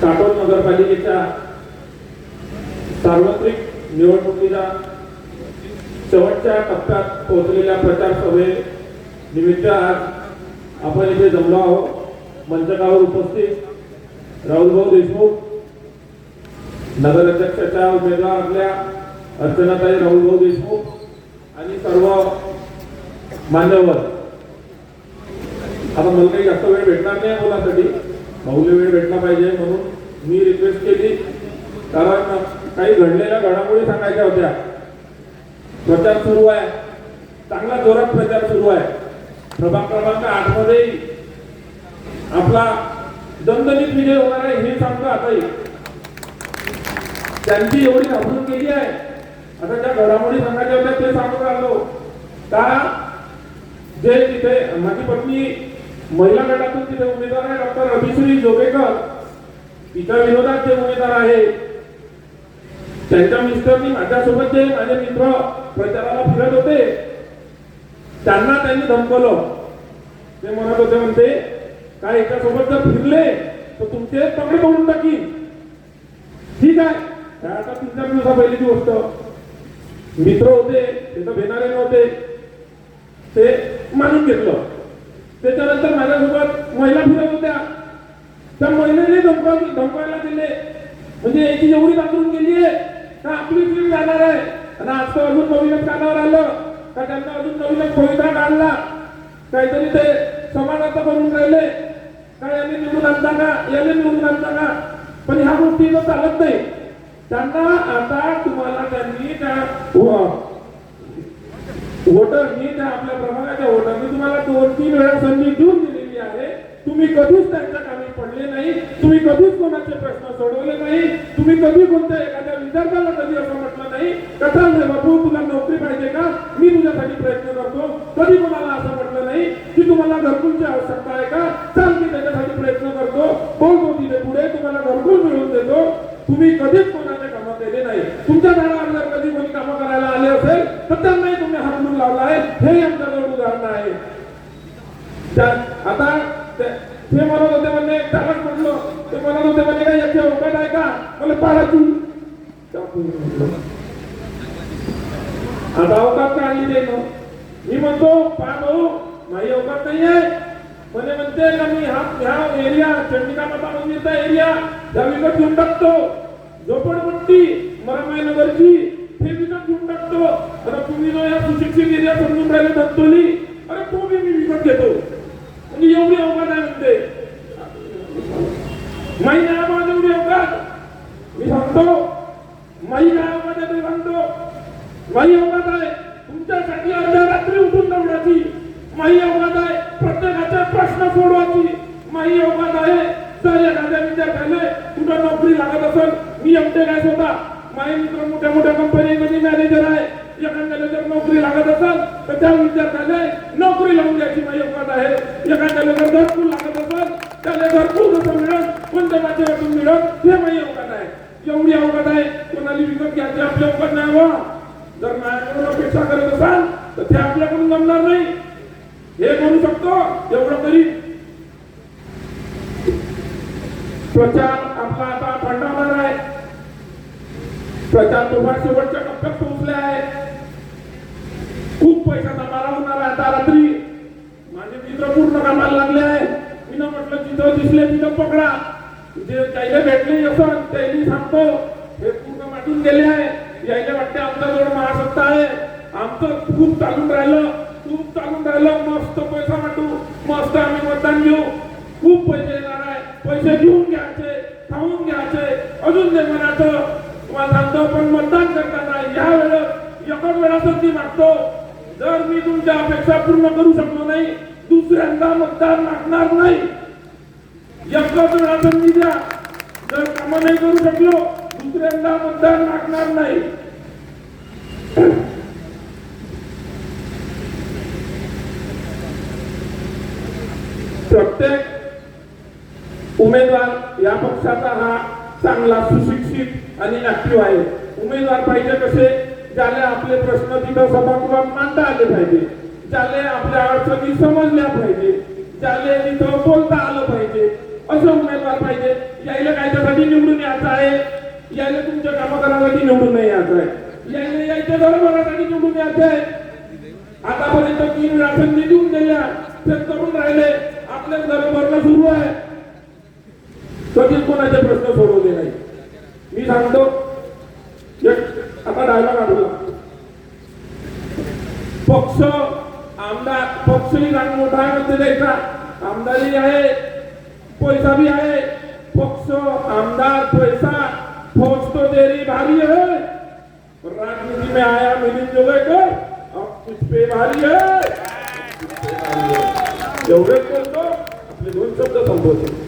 काटोल नगरपालिकेच्या सार्वत्रिक निवडणुकीच्या शेवटच्या टप्प्यात पोहोचलेल्या प्रचार सभे निमित्त आज आपण इथे जमलो आहोत। मंचकावर उपस्थित राहुलभाऊ देशमुख, नगराध्यक्षाच्या उमेदवार आपल्या अर्चनाताई राहुलभाऊ देशमुख आणि सर्व मान्यवर। आता मला काही जास्त वेळ भेटणार नाही बोलासाठी, बहुल्य वेळ भेटला पाहिजे म्हणून मी रिक्वेस्ट केली, कारण काही घडलेल्या घडामोडी सांगायच्या होत्या। प्रचार सुरू आहे, चांगला जोरात प्रचार सुरू आहे। प्रभाग क्रमांक 8 मध्ये आपला दणदणीत विजय होणार आहे हे सांगतो। आताही त्यांची एवढी घाबरून केली आहे। आता ज्या घडामोडी सांगायच्या होत्या ते सांगत राहिलो का, जे तिथे माझी पत्नी महिला गटातून तिथे उमेदवार आहे डॉक्टर अभिश्री जोगेकर, तिच्या विरोधात जे उमेदवार आहे त्यांच्या मिस्टरनी माझ्यासोबत जे माझे मित्र प्रचाराला फिरत होते त्यांना त्यांनी धमकवलं। ते म्हणत होते, म्हणते काय एकासोबत जर फिरले तर तुमचे तगडे तोडून टाकीन। ठीक आहे, आता 3-4 दिवसा पहिलीची गोष्ट, मित्र होते ते तर भेटणारे नव्हते, ते मानून घेतलं। त्याच्यानंतर माझ्यासोबत महिला फिरत होत्या, त्या महिलेने धमकायला दिले, म्हणजे याची एवढी दाखवून गेली आहे का आपली फिल्म जाणार आहे। आणि आज तर अजून नवीनच कानावर आलं का त्यांना अजून नवीनच पवित्रा काढला, काहीतरी ते समाजाचं करून राहिले का, यांनी निवडून आणता का, याने निवडून आणता का। पण ह्या गोष्टी चालत नाही। त्यांना आता तुम्हाला त्यांनी त्या वोटरनी, त्या आपल्या प्रभागाच्या वोटरनी तुम्हाला 2-3 वेळा संधी देऊन दिलेली आहे। तुम्ही कधीच त्यांच्या कामी पडले नाही, तुम्ही कधीच कोणाचे प्रश्न सोडवले नाही, तुम्ही कधी कोणत्या एखाद्या विद्यार्थ्याला कधी असं म्हटलं नाही का चाल रे बाबू तुला नोकरी पाहिजे का, मी तुझ्यासाठी प्रयत्न करतो। कधी कोणाला असं म्हटलं नाही की तुम्हाला घरकुलची आवश्यकता आहे का, चाल मी त्याच्यासाठी प्रयत्न करतो, बोलतो तिथे पुढे तुम्हाला घरकुल मिळवून देतो। तुम्ही कधीच कोणाचे कामं केले नाही। तुमच्या दारावर जर कधी कोणी कामं करायला आले असेल तर त्यांनाही तुम्ही हातून लावला आहे, हे आमच्याजवळ उदाहरण आहे। आता ते म्हणत होते, म्हणजे त्यालाच म्हटलं, ते म्हणत होते म्हणजे काय याची अवकाश आहे का, मला पाडायची। आता अवकाश का आणली ते मी म्हणतो, पा भाऊ माझी अवकाश नाही आहे। म्हणते का मी ह्या एरिया चंडिका माता मंदिरचा एरिया त्या विकत घेऊन टाकतो, झोपडपट्टी मरामाई नगरची हे विकत घेऊन टाकतो। अरे तुम्ही जो या सुशिक्षित एरिया समजून राहिले धंतोली, अरे तो मी विकत घेतो, म्हणजे एवढी अवकाश आहे म्हणते। माई न्यायामध्ये एवढी अवकाश मी सांगतो, माई न्यायामध्ये ते सांगतो माई अवकाश आहे तुमच्यासाठी अर्ध्या रात्री उठून दौडायची, माई अवकाश आहे प्रत्येकाचे प्रश्न सोडवायची, माई अवकाश आहे जर एखाद्या विद्यार्थ्याला कुठं नोकरी लागत असेल, मी एमटेक होता, माई मित्र मोठ्या मोठ्या कंपनीमध्ये मॅनेजर आहे, एखाद्याला जर नोकरी लागत असेल तर त्या विद्यार्थ्याला नोकरी लावून द्यायची माई अवकाश आहे। एखाद्याला जर घरकुल लागत असेल त्याला घरकुल कसं मिळत, कोणत्या माध्यमातून मिळत, हे माई अवकाश आहे। एवढी अवकाश आहे, कोणाला विकत घ्यायची आपली अवकाश नाही हो। जर माझ्याकडून अपेक्षा करत असाल तर ते आपल्याकडून जमणार नाही, हे करू शकतो एवढं तरी। प्रचार आपला आता थंडावणार आहे, प्रचार तुम्हाला शेवटच्या टप्प्यात पोहोचले आहे। खूप पैशाचा मारा होणार आहे आता रात्री। माझे मित्र पूर्ण कामाला लागले आहे, मी ना म्हटलं जिथं दिसले तिथं पकडा, जे त्याला भेटले असं त्याला सांगतो, हे पूर्ण माटून गेले आहे। यायला वाटते आमच्याजवळ महासत्ता आहे, आमचं खूप चालून राहिलं, खूप चालून राहिलं, मस्त पैसा वाटू, मस्त आम्ही मतदान घेऊ, खूप पैसे येणार आहे, पैसे घेऊन घ्यायचे, खाऊन घ्यायचे, अजून जे म्हणायचं तुम्हाला सांगतो। पण मतदान करताना या वेळेस एकच वेळा संधी मागतो, जर मी तुमच्या अपेक्षा पूर्ण करू शकलो नाही दुसऱ्यांदा मतदान मागणार नाही। एकच वेळा संधी द्या, जर कामं नाही करू शकलो दुसऱ्यांदा मतदान मागणार नाही। प्रत्येक उमेदवार या पक्षाचा हा चांगला सुशिक्षित आणि ऍक्टिव्ह आहे। उमेदवार पाहिजे कसे, ज्याला आपले प्रश्न तिथं सभागृहात मांडता आले पाहिजे, ज्याला आपल्या अडचणी समजल्या पाहिजे, ज्याला तिथं बोलता आलं पाहिजे, असं उमेदवार पाहिजे. यायला कायच्यासाठी निवडून यायचं आहे, यायला तुमच्या कामं करण्यासाठी निवडून नाही यायचं आहे, यायला यायच्या घरभरासाठी निवडून यायचं आहे. आतापर्यंत 3 वेळा संधी देऊन दिल्या, ते करून राहिले, आपल्याच घर भरणं सुरू आहे, कधीच कोणाचे प्रश्न सोडवले नाही. मी सांगतो आता डायलॉग आठवला, पक्ष आमदार पक्षही चांगला मोठा आहे म्हणते द्यायचा, आमदारी आहे, पैसा भी आहे, पक्ष आमदार पैसा फौज तो तेरी भारी है, राजनीति में आया मिलिंद जोगेकर, अब कुछ पे भारी है. एवढेच बोलतो, आपले 2 शब्द संपवतो.